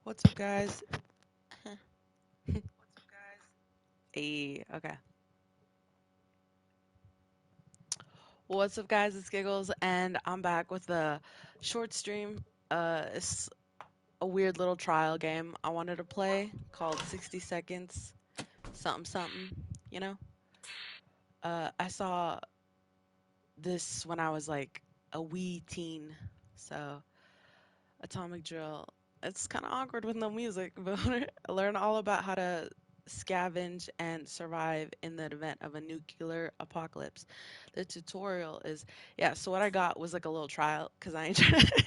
What's up, guys? Hey, okay. What's up, guys? It's Giggles, and I'm back with a short stream. It's a weird little trial game I wanted to play called 60 Seconds something something, you know? I saw this when I was like a wee teen, so Atomic Drill. It's kind of awkward with no music, but I learn all about how to scavenge and survive in the event of a nuclear apocalypse. The tutorial is, yeah, so what I got was like a little trial because I ain't trying to,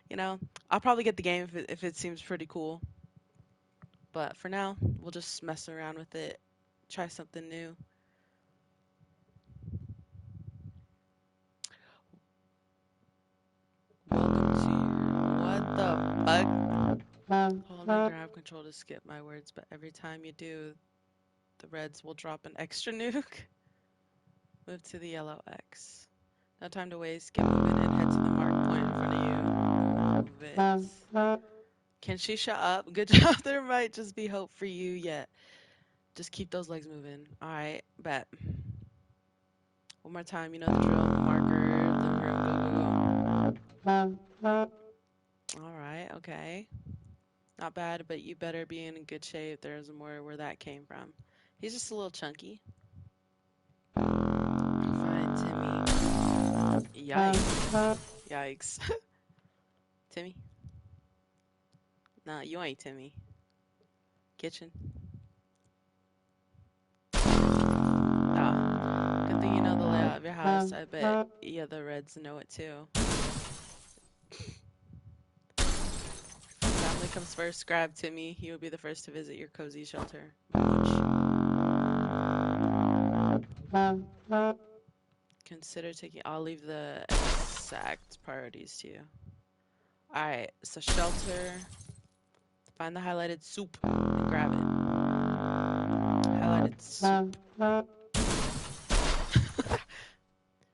you know, I'll probably get the game if it seems pretty cool. But for now, we'll just mess around with it, try something new. Welcome to your, what the fuck? Hold and grab control to skip my words, but every time you do, the reds will drop an extra nuke. Move to the yellow X. No time to waste. Get moving and head to the mark point in front of you. Move it. Can she shut up? Good job. There might just be hope for you yet. Just keep those legs moving. Alright, bet. One more time. You know the drill. Marker. Living room. Go, go, go. Alright, okay. Not bad, but you better be in good shape. There's more where that came from. He's just a little chunky. Fine, Timmy. Yikes. Yikes. Timmy? Nah, you ain't Timmy. Kitchen. Ah, good thing you know the layout of your house. I bet yeah, the Reds know it too. Family comes first. Grab Timmy. He will be the first to visit your cozy shelter. Consider taking. I'll leave the exact priorities to you. Alright, so shelter. Find the highlighted soup and grab it. Highlighted soup.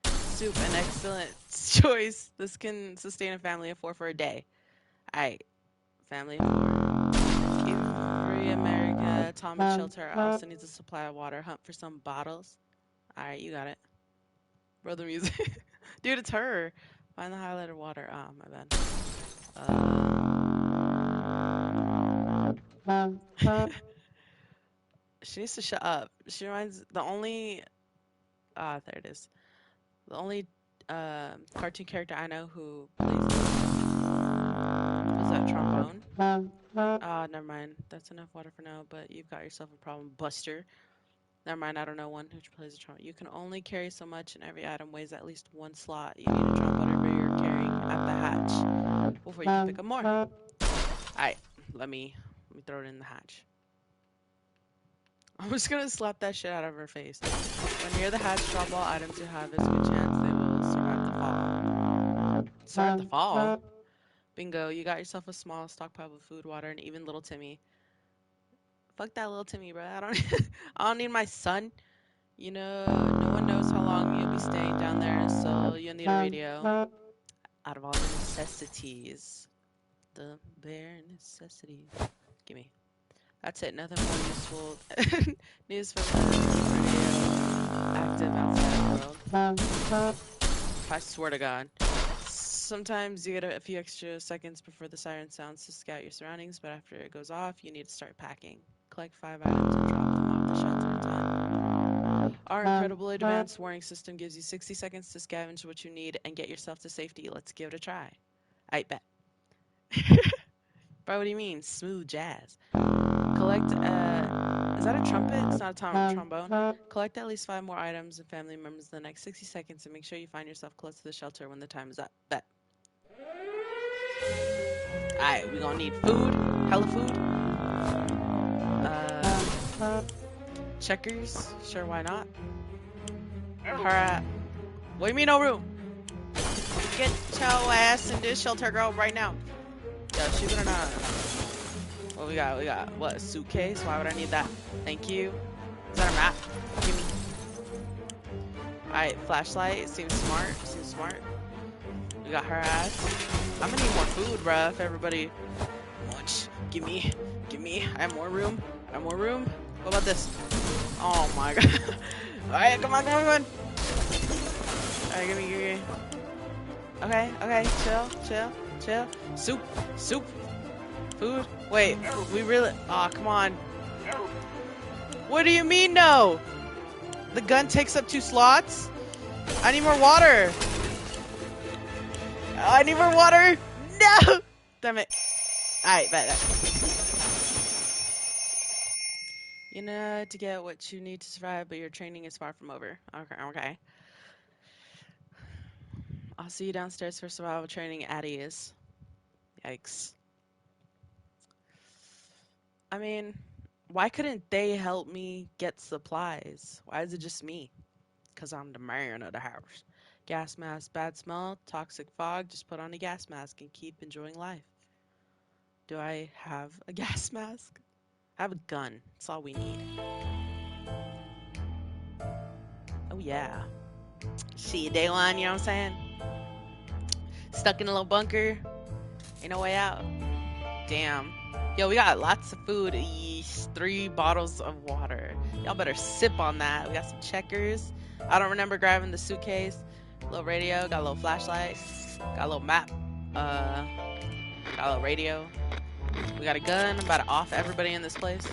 Soup, an excellent choice. This can sustain a family of 4 for a day. Alright, family of 4. Free America Atomic Shelter also needs a supply of water. Hunt for some bottles. Alright, you got it. Brother music. Dude, it's her. Find the highlighted water. Oh, my bad. She needs to shut up. She reminds the only there it is. The only cartoon character I know who plays was that trombone. Never mind. That's enough water for now, but you've got yourself a problem, Buster. Never mind, I don't know one who plays a trombone. You can only carry so much, and every item weighs at least 1 slot. You need to drop whatever you're carrying at the hatch before you can pick up more. Alright, let me throw it in the hatch. I'm just gonna slap that shit out of her face. When near the hatch, drop all items you have. There's a good chance they will survive the fall. Survive the fall? Bingo, you got yourself a small stockpile of food, water, and even little Timmy. Fuck that little Timmy, bro. I don't need my son. You know, no one knows how long you'll be staying down there, so you'll need a radio. Out of all the necessities. The bare necessities. Gimme. That's it, nothing more useful. News from the radio. Active outside the world. I swear to God. Sometimes you get a few extra seconds before the siren sounds to scout your surroundings, but after it goes off, you need to start packing. Collect 5 items and drop them off the shelter in time. Our incredibly advanced warning system gives you 60 seconds to scavenge what you need and get yourself to safety. Let's give it a try. I bet. Bro, what do you mean? Smooth jazz. Collect, is that a trumpet? It's not a trombone. Collect at least 5 more items and family members in the next 60 seconds and make sure you find yourself close to the shelter when the time is up. Bet. Alright, we gonna need food. Hella food. Checkers. Sure, why not? Alright. What do you mean no room? Get your ass in this shelter, girl, right now. Yo, she better not. What we got? We got, what, a suitcase? Why would I need that? Thank you. Is that a map? Give me. Alright, flashlight. It seems smart. We got her ass. I'm gonna need more food, bruh, if everybody Much. Give me. I have more room. What about this? Oh my god. Alright, come on. Alright, give me. Okay, chill. Soup. Food. Wait, we really. Aw, come on. What do you mean, no? The gun takes up 2 slots? I need more water. No! Damn it. Alright, bet. You know to get what you need to survive, but your training is far from over. Okay. I'll see you downstairs for survival training at ease. Yikes. I mean, why couldn't they help me get supplies? Why is it just me? Because I'm the man of the house. Gas mask, bad smell, toxic fog. Just put on a gas mask and keep enjoying life. Do I have a gas mask? I have a gun. That's all we need. Oh, yeah. See you day one, you know what I'm saying? Stuck in a little bunker. Ain't no way out. Damn. Yo, we got lots of food. Yeesh, 3 bottles of water. Y'all better sip on that. We got some checkers. I don't remember grabbing the suitcase. Little radio. Got a little flashlight. Got a little map. Got a little radio. We got a gun. I'm about to off everybody in this place.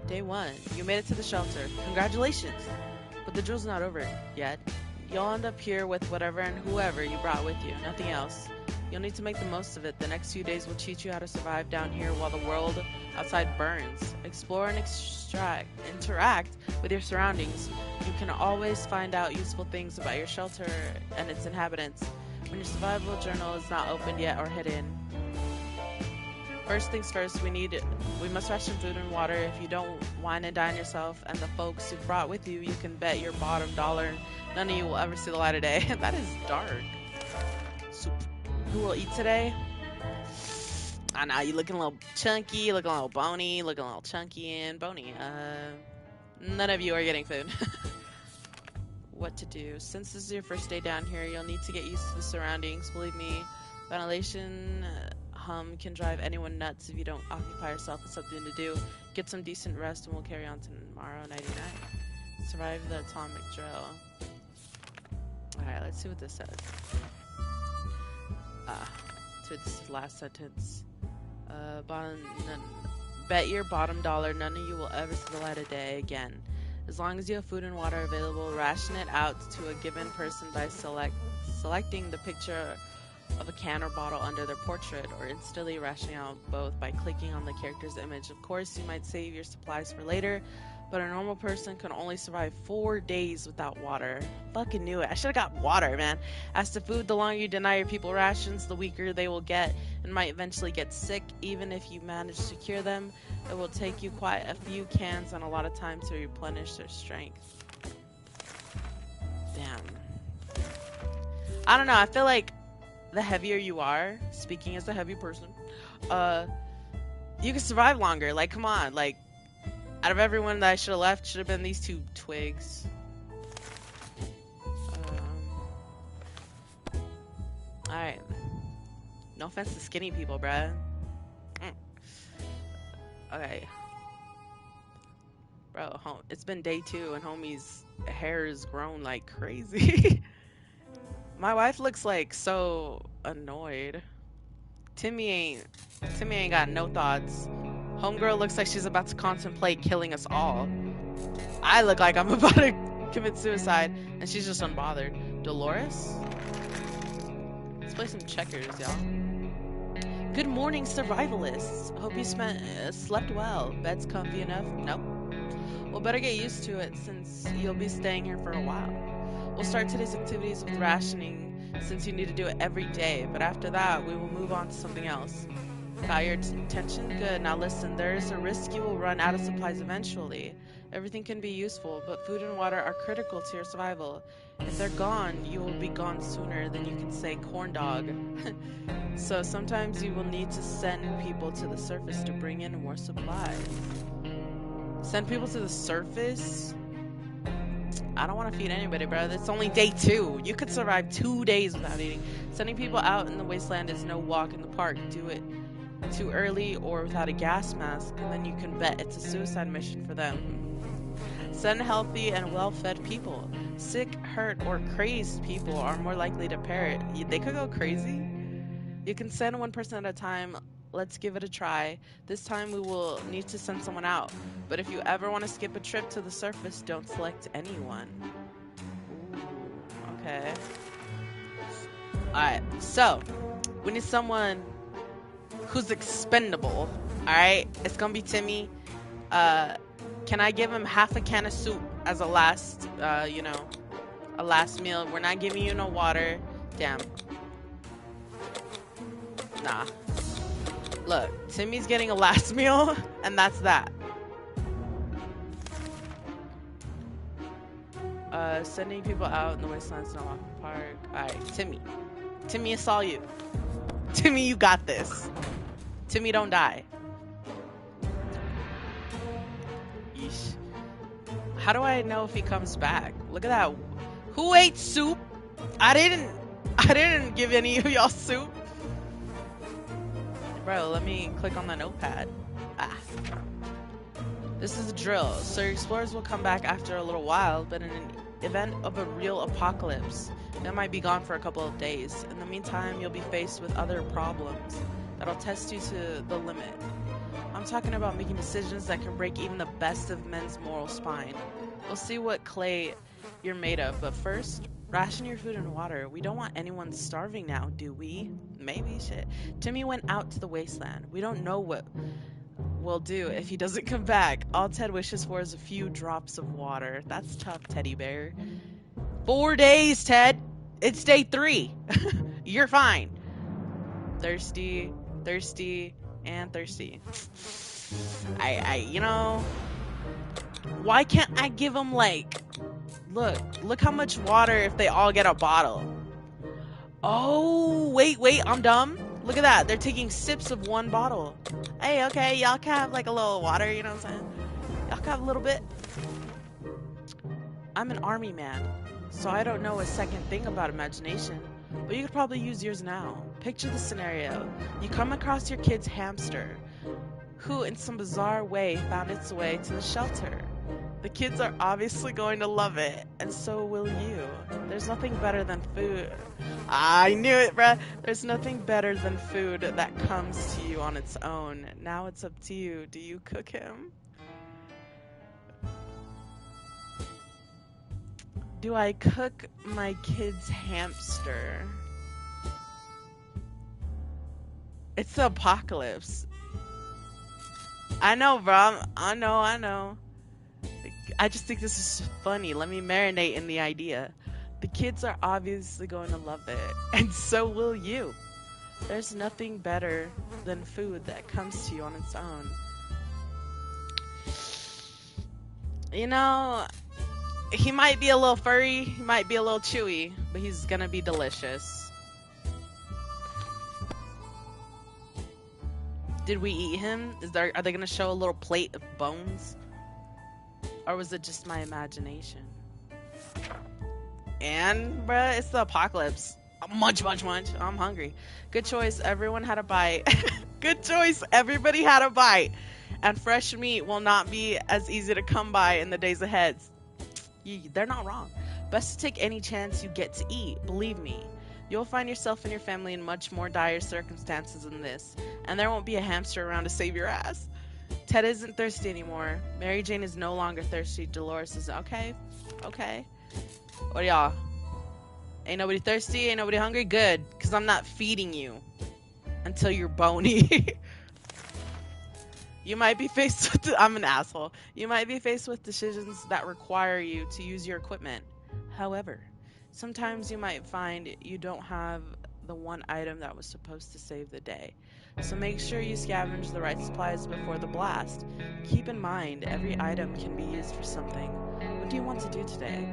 Day 1. You made it to the shelter. Congratulations. But the drill's not over yet. You'll end up here with whatever and whoever you brought with you. Nothing else. You'll need to make the most of it. The next few days will teach you how to survive down here while the world outside burns. Explore and interact with your surroundings. You can always find out useful things about your shelter and its inhabitants. When your survival journal is not opened yet or hidden. First things first, we must ration food and water. If you don't wine and dine yourself and the folks you brought with you, you can bet your bottom dollar none of you will ever see the light of day. That is dark. Soup. Who will eat today? I know, you looking a little chunky, looking a little bony, looking a little chunky and bony. None of you are getting food. What to do? Since this is your first day down here, you'll need to get used to the surroundings. Believe me, ventilation hum can drive anyone nuts if you don't occupy yourself with something to do. Get some decent rest and we'll carry on to tomorrow, nighty-night. Survive the atomic drill. Alright, let's see what this says. To its last sentence. Bet your bottom dollar none of you will ever see the light of day again. As long as you have food and water available, ration it out to a given person by selecting the picture of a can or bottle under their portrait, or instantly rationing out both by clicking on the character's image. Of course, you might save your supplies for later, but a normal person can only survive 4 days without water. Fucking knew it. I should have got water, man. As to food, the longer you deny your people rations, the weaker they will get and might eventually get sick. Even if you manage to cure them, it will take you quite a few cans and a lot of time to replenish their strength. Damn. I don't know. I feel like the heavier you are, speaking as a heavy person, you can survive longer. Like, come on. Like, out of everyone that I should have left, should have been these 2 twigs. Alright. No offense to skinny people, bruh. Okay. Bro, it's been day 2 and homie's hair has grown like crazy. My wife looks like so annoyed. Timmy ain't got no thoughts. Homegirl looks like she's about to contemplate killing us all. I look like I'm about to commit suicide, and she's just unbothered. Dolores? Let's play some checkers, y'all. Good morning, survivalists. Hope you slept well. Bed's comfy enough? Nope. Well, better get used to it since you'll be staying here for a while. We'll start today's activities with rationing since you need to do it every day, but after that, we will move on to something else. Got your attention? Good. Now listen, there is a risk you will run out of supplies eventually. Everything can be useful, but food and water are critical to your survival. If they're gone, you will be gone sooner than you can say corn dog. So sometimes you will need to send people to the surface to bring in more supplies. Send people to the surface? I don't want to feed anybody, bro. It's only day 2. You could survive 2 days without eating. Sending people out in the wasteland is no walk in the park. Do it too early or without a gas mask, then you can bet it's a suicide mission for them. Send healthy and well-fed people. Sick, hurt, or crazed people are more likely to perish. They could go crazy. You can send one person at a time. Let's give it a try. This time we will need to send someone out. But if you ever want to skip a trip to the surface, don't select anyone. Ooh, okay. Alright, so we need someone who's expendable. Alright, it's gonna be Timmy. Can I give him half a can of soup as a last, a last meal? We're not giving you no water. Damn. Nah. Look, Timmy's getting a last meal, and that's that. Sending people out in the wastelands to walk in the park. Alright, Timmy. Timmy, it's all you. Timmy, you got this. Timmy, don't die. Yeesh. How do I know if he comes back? Look at that. Who ate soup? I didn't give any of y'all soup. Bro, let me click on the notepad. Ah. This is a drill. So your explorers will come back after a little while, but in an event of a real apocalypse, they might be gone for a couple of days. In the meantime, you'll be faced with other problems that'll test you to the limit. I'm talking about making decisions that can break even the best of men's moral spine. We'll see what clay you're made of, but first, ration your food and water. We don't want anyone starving now, do we? Maybe, shit. Timmy went out to the wasteland. We don't know what we'll do if he doesn't come back. All Ted wishes for is a few drops of water. That's tough, teddy bear. 4 days, Ted. It's day 3. You're fine. Thirsty, and thirsty. Why can't I give them, like, look how much water if they all get a bottle. Oh, wait, I'm dumb. Look at that. They're taking sips of one bottle. Hey, okay, y'all can have, like, a little water, you know what I'm saying? Y'all can have a little bit. I'm an army man, so I don't know a second thing about imagination, but you could probably use yours now. Picture the scenario. You come across your kid's hamster, who in some bizarre way found its way to the shelter. The kids are obviously going to love it, and so will you. There's nothing better than food. I knew it, bruh. There's nothing better than food that comes to you on its own. Now it's up to you. Do you cook him? Do I cook my kid's hamster? It's the apocalypse. I know, bro. I know. I just think this is funny. Let me marinate in the idea. The kids are obviously going to love it, and so will you. There's nothing better than food that comes to you on its own. You know, he might be a little furry, he might be a little chewy, but he's gonna be delicious. Did we eat him? Are they gonna show a little plate of bones? Or was it just my imagination? And, bruh, it's the apocalypse. Munch. I'm hungry. Good choice. Everyone had a bite. Good choice. Everybody had a bite. And fresh meat will not be as easy to come by in the days ahead. They're not wrong. Best to take any chance you get to eat. Believe me. You'll find yourself and your family in much more dire circumstances than this. And there won't be a hamster around to save your ass. Ted isn't thirsty anymore. Mary Jane is no longer thirsty. Dolores is okay. What are y'all? Ain't nobody thirsty? Ain't nobody hungry? Good. Because I'm not feeding you until you're bony. You might be faced with... I'm an asshole. You might be faced with decisions that require you to use your equipment. However, sometimes you might find you don't have the one item that was supposed to save the day. So make sure you scavenge the right supplies before the blast. Keep in mind, every item can be used for something. What do you want to do today?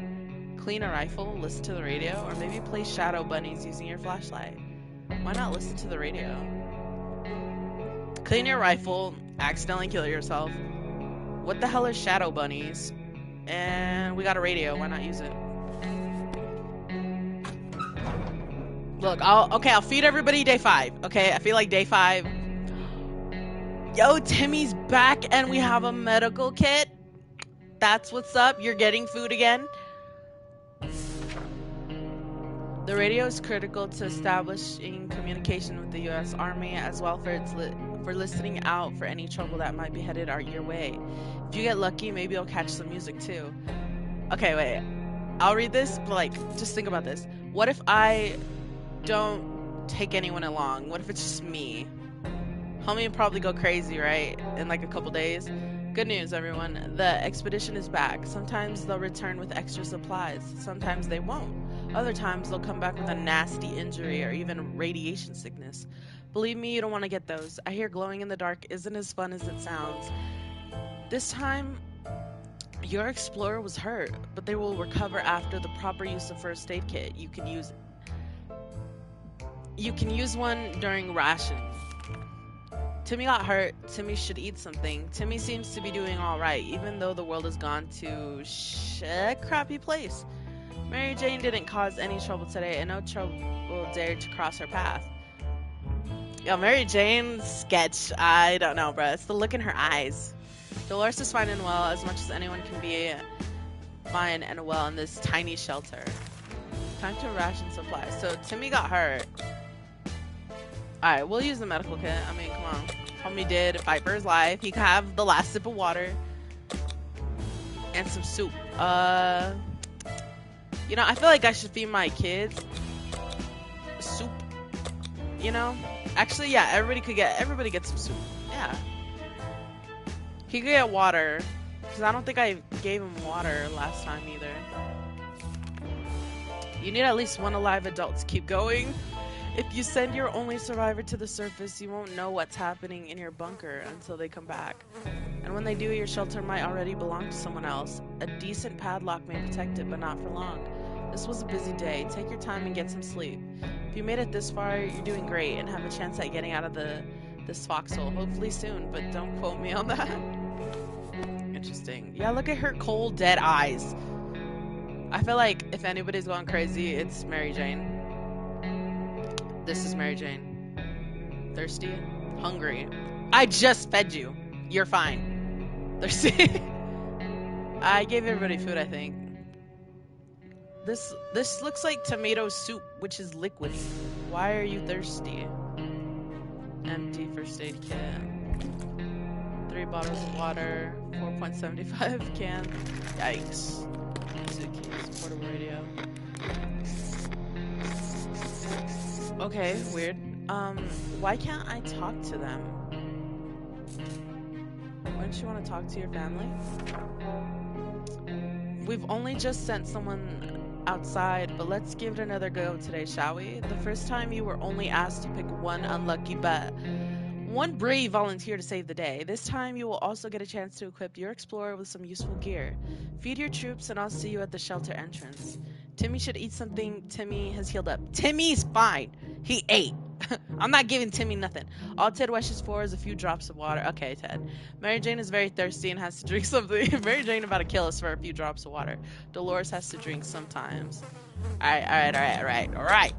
Clean a rifle, listen to the radio, or maybe play shadow bunnies using your flashlight? Why not listen to the radio? Clean your rifle, accidentally kill yourself. What the hell are shadow bunnies? And we got a radio, why not use it? Look, I'll feed everybody day 5. Okay, I feel like day 5. Yo, Timmy's back and we have a medical kit. That's what's up. You're getting food again. The radio is critical to establishing communication with the U.S. Army, as well for listening out for any trouble that might be headed your way. If you get lucky, maybe you'll catch some music too. Okay, wait. I'll read this, but like, just think about this. What if I don't take anyone along? What if it's just me? Homie would probably go crazy, right? In like a couple days. Good news, everyone. The expedition is back. Sometimes they'll return with extra supplies. Sometimes they won't. Other times they'll come back with a nasty injury or even radiation sickness. Believe me, you don't want to get those. I hear glowing in the dark isn't as fun as it sounds. This time, your explorer was hurt, but they will recover after the proper use of first aid kit. You can use one during rationing. Timmy got hurt. Timmy should eat something. Timmy seems to be doing alright, even though the world has gone to a crappy place. Mary Jane didn't cause any trouble today, and no trouble dared to cross her path. Yo, Mary Jane's sketch, I don't know, bruh. It's the look in her eyes. Dolores is fine and well, as much as anyone can be fine and well in this tiny shelter. Time to ration supplies. So, Timmy got hurt. Alright, we'll use the medical kit. I mean, come on. Homie did fight for his life. He could have the last sip of water. And some soup. You know, I feel like I should feed my kids soup. You know? Actually, yeah, everybody get some soup. Yeah. He could get water. Because I don't think I gave him water last time either. You need at least one alive adult to keep going. If you send your only survivor to the surface, you won't know what's happening in your bunker until they come back. And when they do, your shelter might already belong to someone else. A decent padlock may protect it, but not for long. This was a busy day. Take your time and get some sleep. If you made it this far, you're doing great and have a chance at getting out of this foxhole. Hopefully soon, but don't quote me on that. Interesting. Yeah, look at her cold, dead eyes. I feel like if anybody's going crazy, it's Mary Jane. This is Mary Jane. Thirsty? Hungry. I just fed you. You're fine. Thirsty? I gave everybody food, I think. This looks like tomato soup, which is liquidy. Why are you thirsty? Empty first aid kit. 3 bottles of water. 4.75 cans. Yikes. Suitcase. Portable radio. Okay, weird. Why can't I talk to them? Wouldn't you want to talk to your family? We've only just sent someone outside, but let's give it another go today, shall we? The first time you were only asked to pick one unlucky bet. One brave volunteer to save the day. This time you will also get a chance to equip your explorer with some useful gear. Feed your troops and I'll see you at the shelter entrance. Timmy should eat something. Timmy has healed up. Timmy's fine. He ate. I'm not giving Timmy nothing. All Ted wishes for is a few drops of water. Okay, Ted. Mary Jane is very thirsty and has to drink something. Mary Jane about to kill us for a few drops of water. Dolores has to drink sometimes. Alright.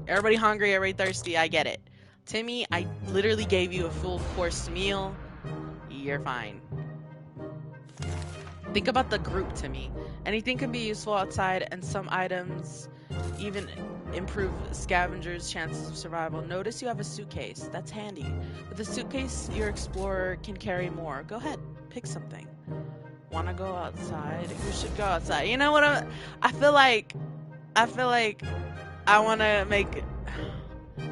Everybody hungry, everybody thirsty. I get it. Timmy, I literally gave you a full course meal. You're fine. Think about the group, Timmy. Anything can be useful outside, and some items even improve scavengers' chances of survival. Notice you have a suitcase. That's handy. With a suitcase, your explorer can carry more. Go ahead, pick something. Wanna go outside? Who should go outside? You know what? I feel like I wanna make.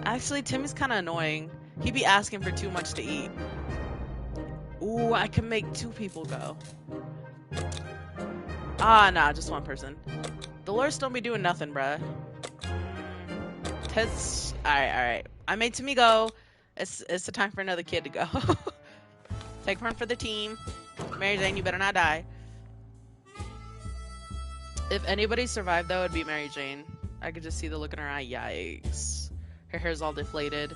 Actually, Timmy's kind of annoying. He'd be asking for too much to eat. Ooh, I can make 2 people go. Ah, nah, just 1 person. Dolores don't be doing nothing, bruh. Ted's... Alright. I made Timmy go. It's the time for another kid to go. Take one for the team. Mary Jane, you better not die. If anybody survived, though, it'd be Mary Jane. I could just see the look in her eye. Yikes. Her hair's all deflated.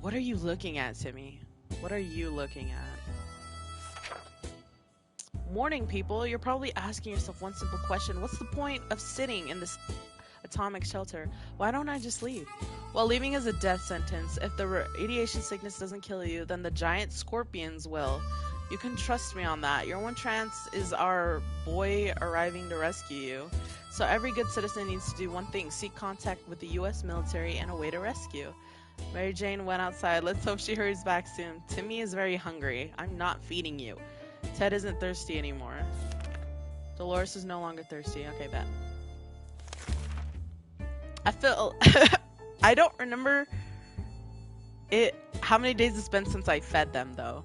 What are you looking at, Timmy? What are you looking at? Morning, people. You're probably asking yourself one simple question. What's the point of sitting in this atomic shelter. Why don't I just leave? Well, leaving is a death sentence. If the radiation sickness doesn't kill you, then the giant scorpions will. You can trust me on that. Your one chance is our boy arriving to rescue you. So every good citizen needs to do one thing: seek contact with the U.S. military and await a rescue. Mary Jane went outside. Let's hope she hurries back soon. Timmy is very hungry. I'm not feeding you. Ted isn't thirsty anymore. Dolores is no longer thirsty. Okay, bet. I feel... I don't remember how many days it's been since I fed them, though.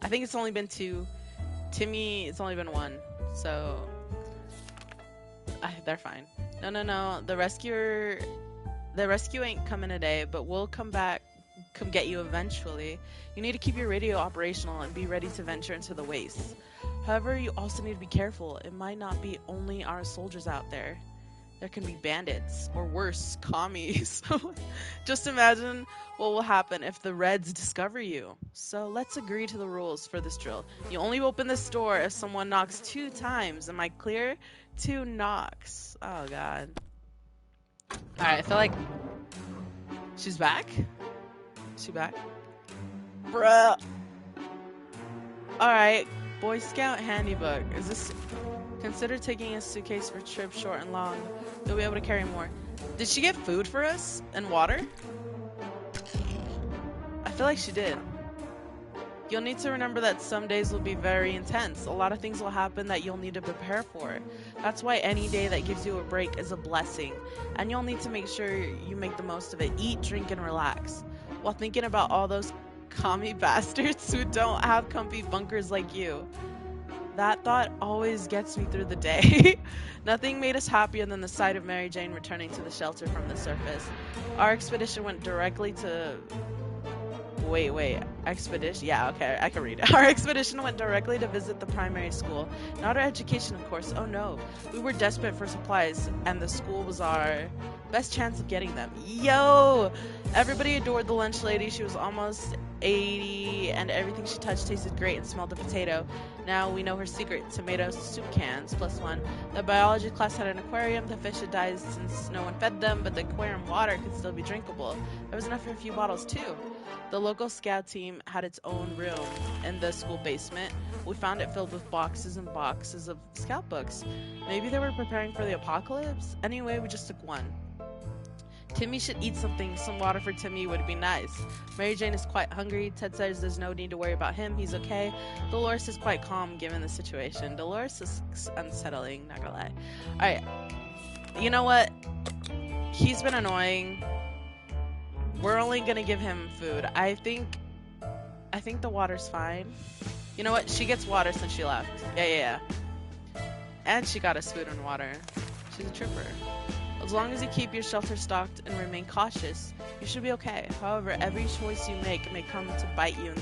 I think it's only been 2. Timmy, it's only been 1. So... they're fine. No. The rescue ain't coming today, but we'll come get you eventually. You need to keep your radio operational and be ready to venture into the wastes. However, you also need to be careful. It might not be only our soldiers out there. There can be bandits, or worse, commies. Just imagine what will happen if the Reds discover you. So let's agree to the rules for this drill. You only open this door if someone knocks 2 times. Am I clear? 2 knocks. Oh, God. Alright, I feel like... She's back? Is she back? Bruh! Alright, Boy Scout Handybook. Is this... Consider taking a suitcase for trips short and long. You'll be able to carry more. Did she get food for us? And water? I feel like she did. You'll need to remember that some days will be very intense. A lot of things will happen that you'll need to prepare for. That's why any day that gives you a break is a blessing. And you'll need to make sure you make the most of it. Eat, drink, and relax. While thinking about all those commie bastards who don't have comfy bunkers like you. That thought always gets me through the day. Nothing made us happier than the sight of Mary Jane returning to the shelter from the surface. Our expedition went directly to... Wait. Expedition? Yeah, okay, I can read it. Our expedition went directly to visit the primary school. Not our education, of course. Oh no. We were desperate for supplies, and the school was our best chance of getting them. Yo! Everybody adored the lunch lady. She was almost 80, and everything she touched tasted great and smelled of potato. Now we know her secret. Tomato soup cans, +1. The biology class had an aquarium. The fish had died since no one fed them, but the aquarium water could still be drinkable. There was enough for a few bottles, too. The local scout team had its own room in the school basement. We found it filled with boxes and boxes of scout books. Maybe they were preparing for the apocalypse? Anyway, we just took one. Timmy should eat something. Some water for Timmy would be nice. Mary Jane is quite hungry. Ted says there's no need to worry about him. He's okay. Dolores is quite calm given the situation. Dolores is unsettling, not gonna lie. Alright. You know what? He's been annoying. We're only gonna give him food. I think the water's fine. You know what? She gets water since she left. Yeah. And she got us food and water. She's a trooper. As long as you keep your shelter stocked and remain cautious, you should be okay. However, every choice you make may come to bite you in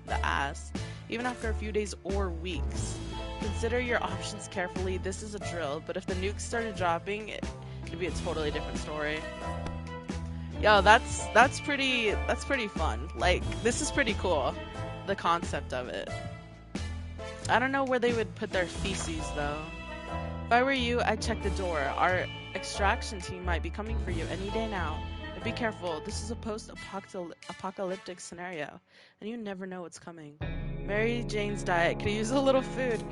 the ass, even after a few days or weeks. Consider your options carefully. This is a drill, but if the nukes started dropping, it'd be a totally different story. Yo, that's pretty fun. Like, this is pretty cool, the concept of it. I don't know where they would put their feces, though. If I were you, I'd check the door. Our extraction team might be coming for you any day now. But be careful, this is a post-apocalyptic scenario, and you never know what's coming. Mary Jane's diet could use a little food.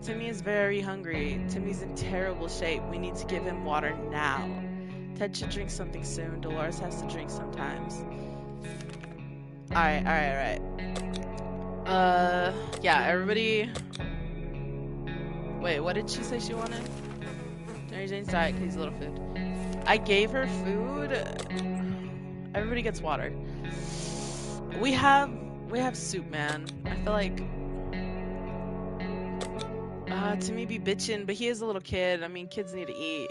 Timmy is very hungry. Timmy's in terrible shape. We need to give him water now. Ted should drink something soon. Dolores has to drink sometimes. Alright. Yeah, everybody... Wait, what did she say she wanted? Mary Jane's diet, please, a little food. I gave her food. Everybody gets water. We have soup, man. I feel like Timmy be bitching, but he is a little kid. I mean, kids need to eat.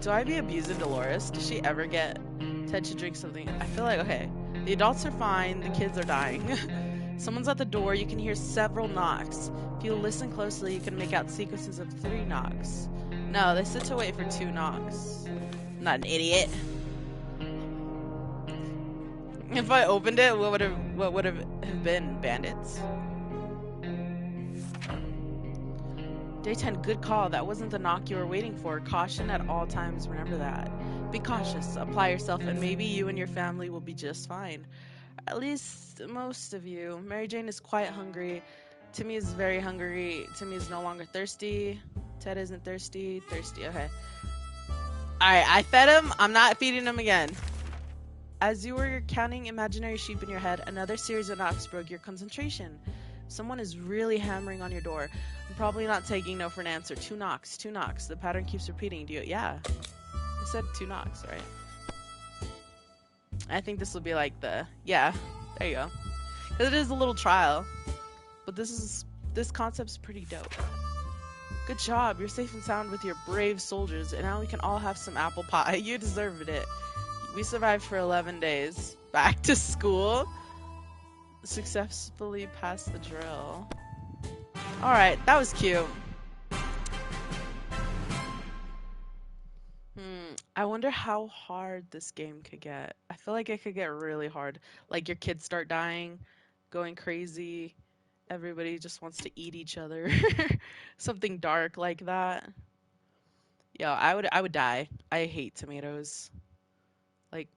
Do I be abusing Dolores? Does she ever get Ted to drink something? I feel like, okay, the adults are fine, the kids are dying. Someone's at the door. You can hear several knocks. If you listen closely, you can make out sequences of 3 knocks. No, they said to wait for 2 knocks. I'm not an idiot. If I opened it, what would have been? Bandits? Day 10, good call. That wasn't the knock you were waiting for. Caution at all times. Remember that. Be cautious. Apply yourself, and maybe you and your family will be just fine. At least most of you. Mary Jane is quite hungry. Timmy is very hungry. Timmy is no longer thirsty. Ted isn't thirsty. Thirsty. Okay. Alright, I fed him. I'm not feeding him again. As you were counting imaginary sheep in your head, another series of knocks broke your concentration. Someone is really hammering on your door. I'm probably not taking no for an answer. 2 knocks, 2 knocks. The pattern keeps repeating. Do you? Yeah. I said 2 knocks, right? I think this will be like the... Yeah. There you go. It is a little trial. But this concept's pretty dope. Good job. You're safe and sound with your brave soldiers. And now we can all have some apple pie. You deserved it. We survived for 11 days. Back to school. Successfully passed the drill. Alright, that was cute. I wonder how hard this game could get. I feel like it could get really hard. Like your kids start dying, going crazy. Everybody just wants to eat each other. Something dark like that. Yo, I would die. I hate tomatoes. Like,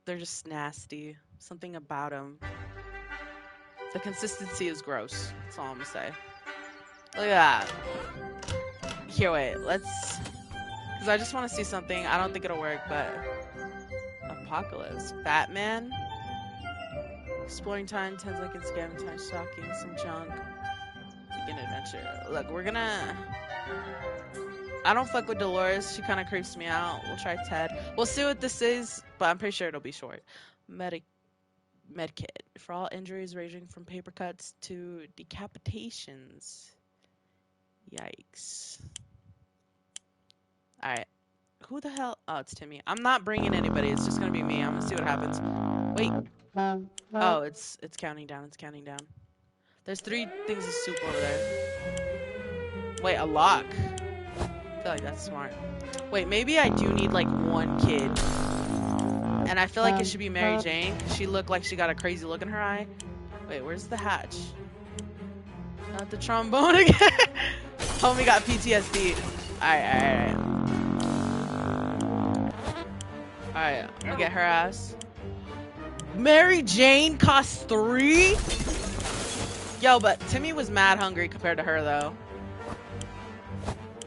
they're just nasty. Something about them. The consistency is gross. That's all I'm gonna say. Look at that. Here, wait. Let's... Because I just want to see something. I don't think it'll work, but... Apocalypse. Batman? Exploring time, 10 seconds, scamming time, shocking, some junk. Begin adventure. Look, we're gonna... I don't fuck with Dolores. She kind of creeps me out. We'll try Ted. We'll see what this is, but I'm pretty sure it'll be short. Medkit. For all injuries ranging from paper cuts to decapitations. Yikes. Alright. Who the hell? Oh, it's Timmy. I'm not bringing anybody. It's just gonna be me. I'm gonna see what happens. Wait. Oh, it's counting down. It's counting down. There's 3 things of soup over there. Wait, a lock. I feel like that's smart. Wait, maybe I do need like 1 kid. And I feel like it should be Mary Jane, because she looked like she got a crazy look in her eye. Wait, where's the hatch? Not the trombone again. Homie got PTSD. Alright. Alright, I'm gonna get her ass. Mary Jane costs 3? Yo, but Timmy was mad hungry compared to her, though.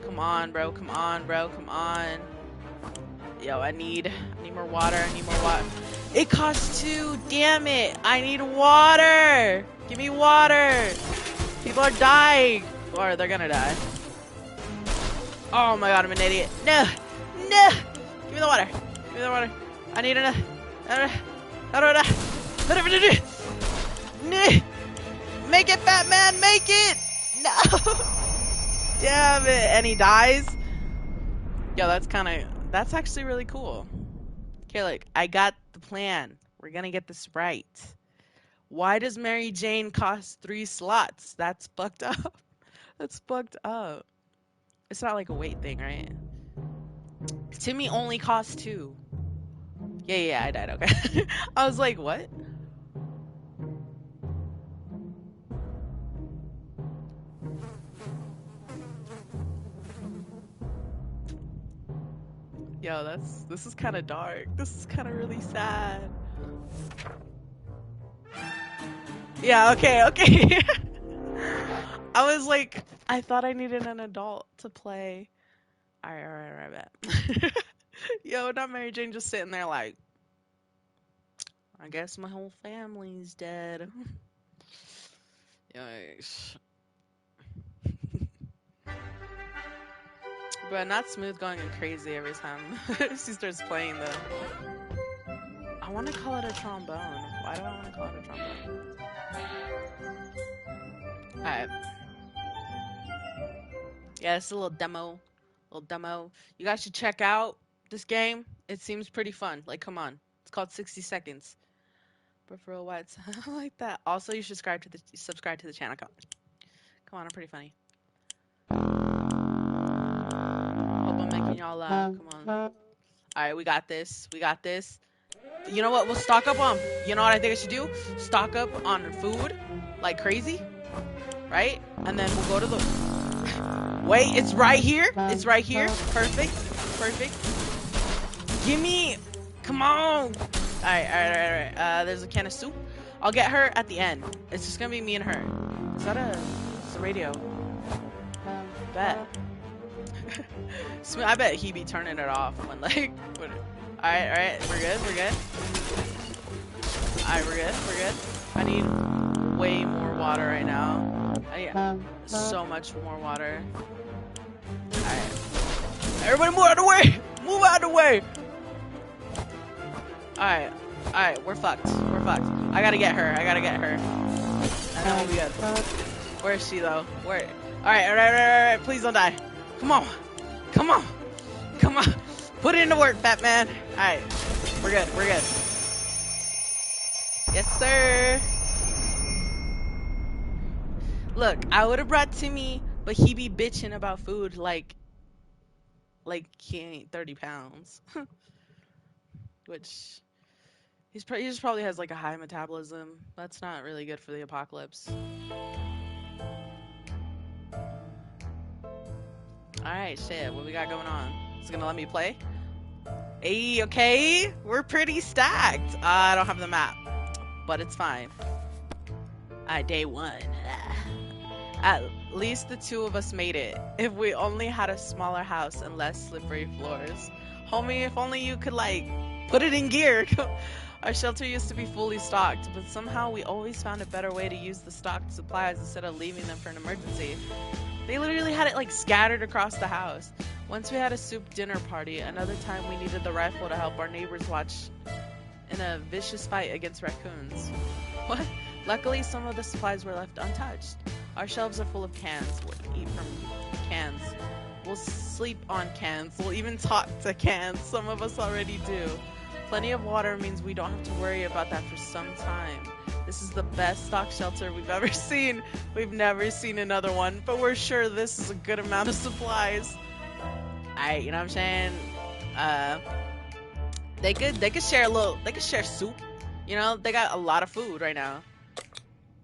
Come on, bro. Come on, bro. Come on. Yo, I need more water. I need more water. It costs 2. Damn it. I need water. Give me water. People are dying. Or they're gonna die. Oh my god, I'm an idiot. No. No. Give me the water. Give me the water. I need enough. Make it, Batman. Make it. No. Damn it. And he dies. Yo, that's actually really cool. Okay, look, I got the plan. We're gonna get this right. Why does Mary Jane cost 3 slots? That's fucked up. That's fucked up. It's not like a weight thing, right? Timmy only costs 2. Yeah, I died, okay. I was like, what? Yo, this is kind of dark. This is kind of really sad. Yeah, okay. I was like, I thought I needed an adult to play. Alright, bet. Yo, not Mary Jane just sitting there like, I guess my whole family's dead. Yikes. But not Smooth going crazy every time she starts playing though. I want to call it a trombone. Why do I want to call it a trombone? Alright. Yeah, it's a little demo. You guys should check out this game. It seems pretty fun. Like, come on. It's called 60 Seconds. But for a while, it's like that. Also, you should subscribe to the channel. Come on, I'm pretty funny. Hope I'm making y'all laugh. Come on. Alright, we got this. You know what? We'll stock up on... You know what I think I should do? Stock up on food. Like crazy. Right? And then we'll go to the... Wait, it's right here. It's right here. Perfect. Perfect. Gimme. Come on. Alright. There's a can of soup. I'll get her at the end. It's just gonna be me and her. Is that it's a radio? Bet. I bet he be turning it off when like. Alright. We're good. Alright, we're good. I need way more water right now. I need so much more water. Alright. Everybody move out of the way! Move out of the way! Alright, we're fucked. I gotta get her. And then we'll be good. Where is she though? Where? Alright. Please don't die. Come on. Put it into work, Batman. Alright. We're good. Yes, sir. Look, I would have brought Timmy, but he be bitching about food like he ain't 30 pounds. Which he just probably has like a high metabolism. That's not really good for the apocalypse. Alright, shit, what we got going on? Is it gonna let me play? Hey, okay, we're pretty stacked. I don't have the map, but it's fine. Alright, day one. At least the two of us made it. If we only had a smaller house and less slippery floors. Homie, if only you could, like, put it in gear. Our shelter used to be fully stocked, but somehow we always found a better way to use the stocked supplies instead of leaving them for an emergency. They literally had it, like, scattered across the house. Once we had a soup dinner party, another time we needed the rifle to help our neighbors watch in a vicious fight against raccoons. What? Luckily, some of the supplies were left untouched. Our shelves are full of cans. We'll eat from cans. We'll sleep on cans. We'll even talk to cans. Some of us already do. Plenty of water means we don't have to worry about that for some time. This is the best stock shelter we've ever seen. We've never seen another one, but we're sure this is a good amount of supplies. Alright, you know what I'm saying? They could share soup. You know, they got a lot of food right now.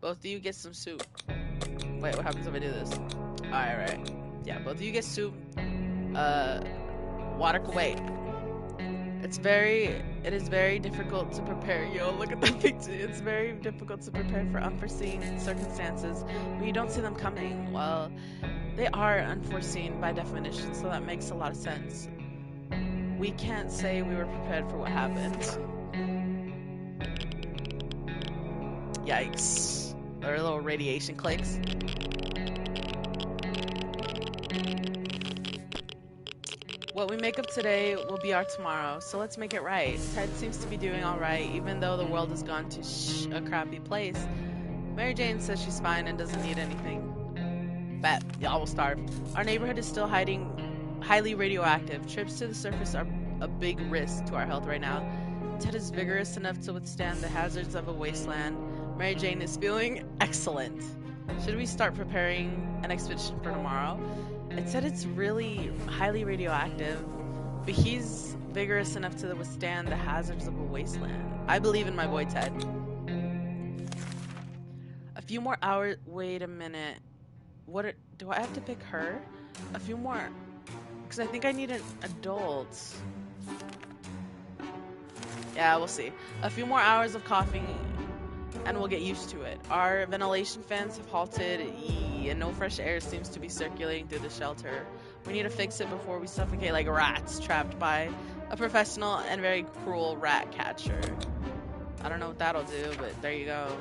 Both of you get some soup. Wait, what happens if I do this? Alright. Yeah, both of you get soup. Water can wait. It is very difficult to prepare. Yo, look at that picture. It's very difficult to prepare for unforeseen circumstances when you don't see them coming. Well, they are unforeseen by definition, so that makes a lot of sense. We can't say we were prepared for what happened. Yikes. There are little radiation clicks. What we make of today will be our tomorrow, so let's make it right. Ted seems to be doing alright, even though the world has gone to a crappy place. Mary Jane says she's fine and doesn't need anything. Bet, y'all will starve. Our neighborhood is still highly radioactive. Trips to the surface are a big risk to our health right now. Ted is vigorous enough to withstand the hazards of a wasteland. Mary Jane is feeling excellent. Should we start preparing an expedition for tomorrow? It said it's really highly radioactive, but he's vigorous enough to withstand the hazards of a wasteland. I believe in my boy Ted. A few more hours. Wait a minute. Do I have to pick her? A few more, because I think I need an adult. Yeah, we'll see. A few more hours of coughing and we'll get used to it. Our ventilation fans have halted, and no fresh air seems to be circulating through the shelter. We need to fix it before we suffocate like rats trapped by a professional and very cruel rat catcher. I don't know what that'll do, but there you go.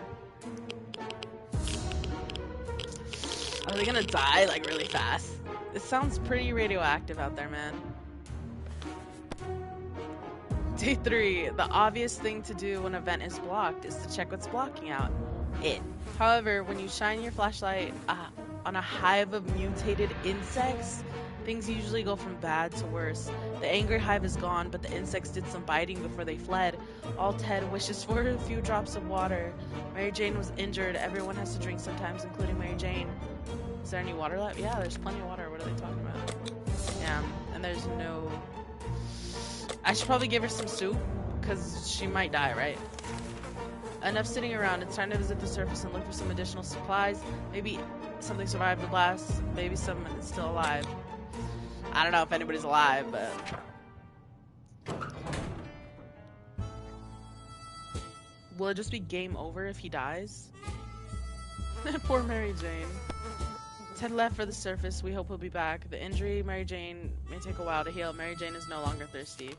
Are they gonna die like really fast? It sounds pretty radioactive out there, man. Day 3. The obvious thing to do when a vent is blocked is to check what's blocking out it. However, when you shine your flashlight on a hive of mutated insects, things usually go from bad to worse. The angry hive is gone, but the insects did some biting before they fled. All Ted wishes for a few drops of water. Mary Jane was injured. Everyone has to drink sometimes, including Mary Jane. Is there any water left? Yeah, there's plenty of water. What are they talking about? Yeah, and there's no... I should probably give her some soup, because she might die, right? Enough sitting around. It's time to visit the surface and look for some additional supplies. Maybe Something survived the blast. Maybe someone is still alive. I don't know if anybody's alive, but... Will it just be game over if he dies? Poor Mary Jane. Ted left for the surface. We hope he'll be back. The injury, Mary Jane, may take a while to heal. Mary Jane is no longer thirsty.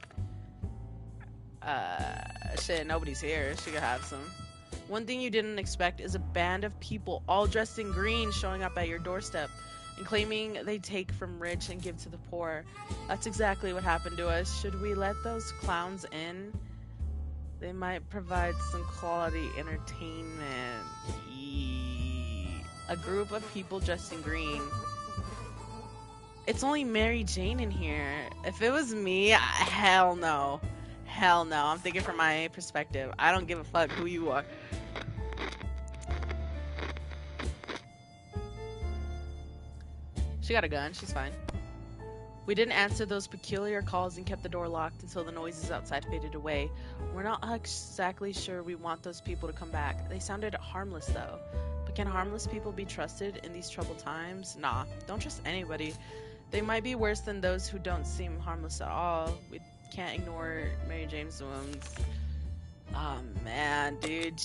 Shit, nobody's here. She could have some. One thing you didn't expect is a band of people all dressed in green showing up at your doorstep and claiming they take from rich and give to the poor. That's exactly what happened to us. Should we let those clowns in? They might provide some quality entertainment. A group of people dressed in green. It's only Mary Jane in here. If it was me, hell no. Hell no. I'm thinking from my perspective. I don't give a fuck who you are. She got a gun. She's fine. We didn't answer those peculiar calls and kept the door locked until the noises outside faded away. We're not exactly sure we want those people to come back. They sounded harmless though. But can harmless people be trusted in these troubled times? Nah, don't trust anybody. They might be worse than those who don't seem harmless at all. We can't ignore Mary Jane's wounds. Oh man, dude,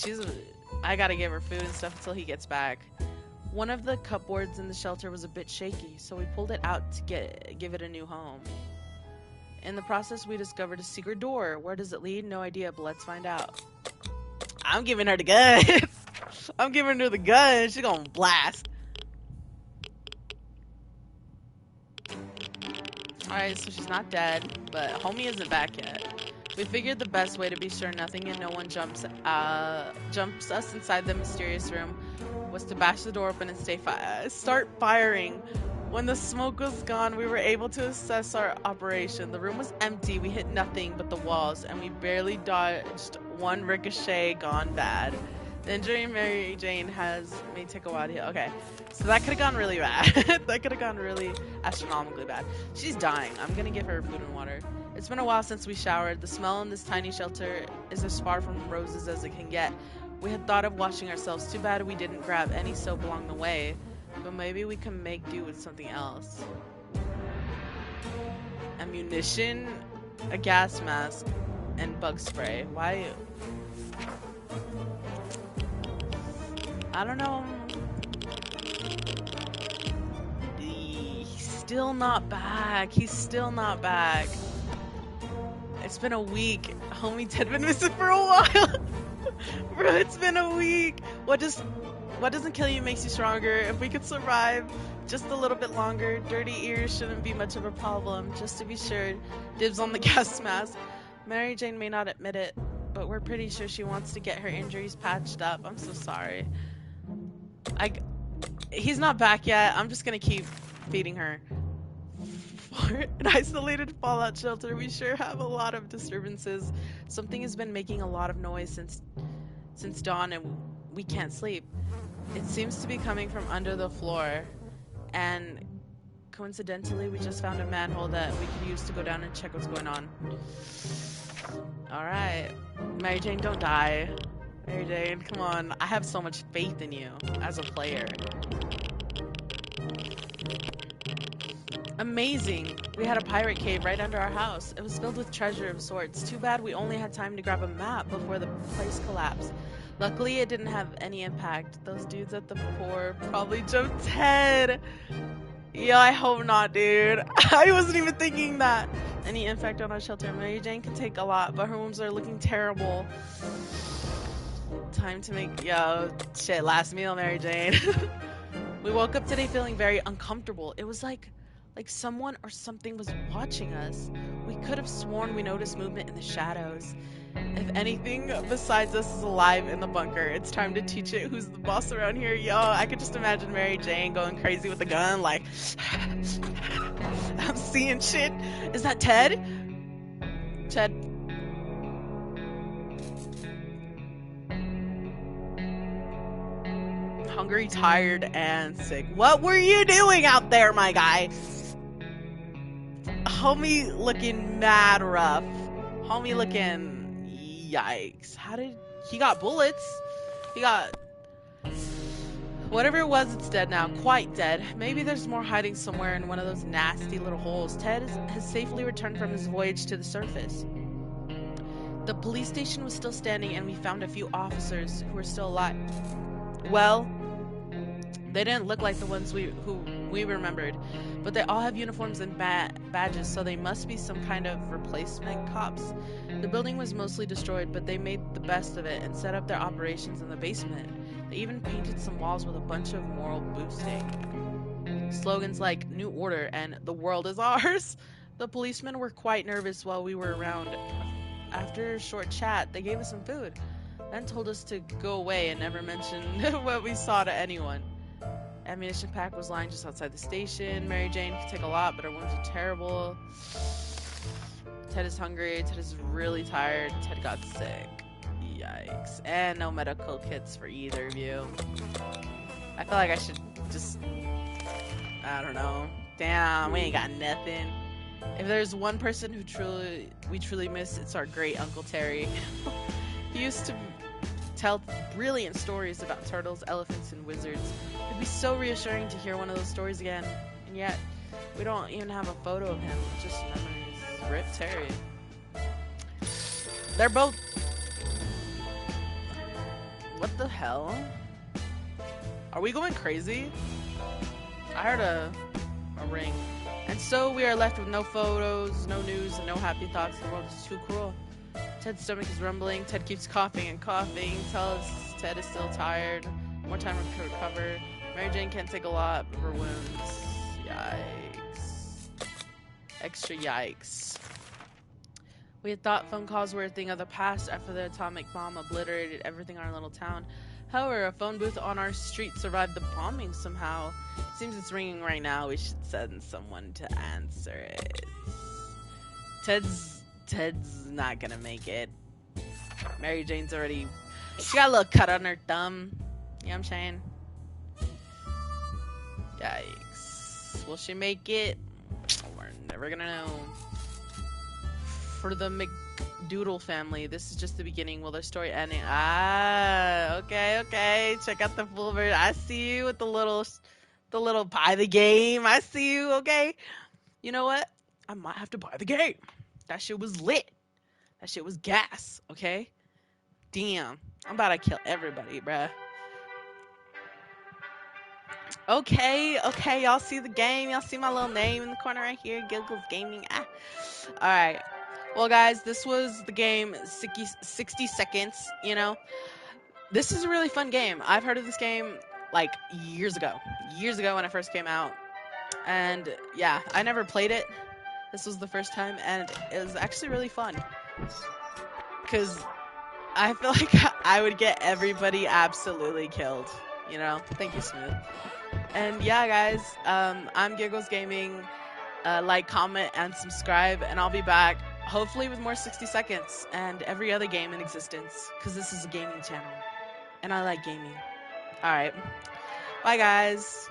I gotta give her food and stuff until he gets back. One of the cupboards in the shelter was a bit shaky, so we pulled it out to give it a new home. In the process, we discovered a secret door. Where does it lead? No idea, but let's find out. I'm giving her the gun. I'm giving her the gun. She's gonna blast. Alright, so she's not dead, but homie isn't back yet. We figured the best way to be sure nothing and no one jumps us inside the mysterious room was to bash the door open and start firing. When the smoke was gone, we were able to assess our operation. The room was empty. We hit nothing but the walls, and we barely dodged one ricochet gone bad. The injury Mary Jane may take a while to heal. Okay, so that could have gone really bad. That could have gone really astronomically bad. She's dying. I'm gonna give her food and water. It's been a while since we showered. The smell in this tiny shelter is as far from roses as it can get. We had thought of washing ourselves. Too bad we didn't grab any soap along the way. But maybe we can make do with something else. Ammunition, a gas mask, and bug spray. Why? I don't know. He's still not back. He's still not back. It's been a week. Homie Ted been missing for a while. Bro, it's been a week. What doesn't kill you makes you stronger. If we could survive just a little bit longer, dirty ears shouldn't be much of a problem. Just to be sure, dibs on the gas mask. Mary Jane may not admit it, but we're pretty sure she wants to get her injuries patched up. I'm so sorry. He's not back yet. I'm just gonna keep feeding her. For an isolated fallout shelter, we sure have a lot of disturbances. Something has been making a lot of noise since dawn, and we can't sleep. It seems to be coming from under the floor, and coincidentally, we just found a manhole that we could use to go down and check what's going on. Alright. Mary Jane, don't die. Mary Jane, come on. I have so much faith in you as a player. Amazing! We had a pirate cave right under our house. It was filled with treasure of sorts. Too bad we only had time to grab a map before the place collapsed. Luckily, it didn't have any impact. Those dudes at the fort probably jumped Ted. Yeah, I hope not, dude. I wasn't even thinking that. Any impact on our shelter. Mary Jane can take a lot, but her wounds are looking terrible. Time to make... Yo, shit, last meal, Mary Jane. We woke up today feeling very uncomfortable. It was like someone or something was watching us. We could have sworn we noticed movement in the shadows. If anything besides us is alive in the bunker, it's time to teach it who's the boss around here. Yo, I could just imagine Mary Jane going crazy with a gun, like, I'm seeing shit. Is that Ted? Ted. Hungry, tired, and sick. What were you doing out there, my guy? Homie looking mad rough. Homie looking... Yikes. How did... He got bullets. He got... Whatever it was, it's dead now. Quite dead. Maybe there's more hiding somewhere in one of those nasty little holes. Has safely returned from his voyage to the surface. The police station was still standing, and we found a few officers who were still alive. Well, they didn't look like the ones who we remembered, but they all have uniforms and badges, so they must be some kind of replacement cops. The building was mostly destroyed, but they made the best of it and set up their operations in the basement. They even painted some walls with a bunch of moral boosting slogans like "New Order" and "The world is ours." The policemen were quite nervous while we were around. After a short chat, they gave us some food, then told us to go away and never mention what we saw to anyone. Ammunition pack was lying just outside the station. Mary Jane could take a lot, but her wounds are terrible. Ted is hungry. Ted is really tired. Ted got sick. Yikes. And no medical kits for either of you. I feel like I should just... I don't know. Damn, we ain't got nothing. If there's one person who we truly miss, it's our great Uncle Terry. He used to tell brilliant stories about turtles, elephants, and wizards. It'd be so reassuring to hear one of those stories again. And yet, we don't even have a photo of him, just memories. Rip Terry. They're both... What the hell? Are we going crazy? I heard a ring. And so we are left with no photos, no news, and no happy thoughts. The world is too cruel. Ted's stomach is rumbling. Ted keeps coughing and coughing. Tell us Ted is still tired. More time to recover. Mary Jane can't take a lot of her wounds. Yikes. Extra yikes. We had thought phone calls were a thing of the past after the atomic bomb obliterated everything in our little town. However, a phone booth on our street survived the bombing somehow. Seems it's ringing right now. We should send someone to answer it. Ted's not gonna make it. Mary Jane's already... She got a little cut on her thumb. You know what I'm saying? Yikes. Will she make it? We're never gonna know. For the McDoodle family, this is just the beginning. Will their story end? Okay. Check out the full version. I see you with the little buy the game. I see you, okay? You know what? I might have to buy the game. That shit was lit. That shit was gas, okay? Damn. I'm about to kill everybody, bruh. Okay, y'all see the game. Y'all see my little name in the corner right here. Giggles Gaming. Alright. Well, guys, this was the game 60 seconds, you know? This is a really fun game. I've heard of this game, like, years ago. Years ago when it first came out. And, yeah, I never played it. This was the first time, and it was actually really fun. Because I feel like I would get everybody absolutely killed, you know? Thank you, Smooth. And, yeah, guys, I'm Giggles Gaming. Like, comment, and subscribe, and I'll be back, hopefully with more 60 seconds and every other game in existence, because this is a gaming channel, and I like gaming. Alright, bye guys.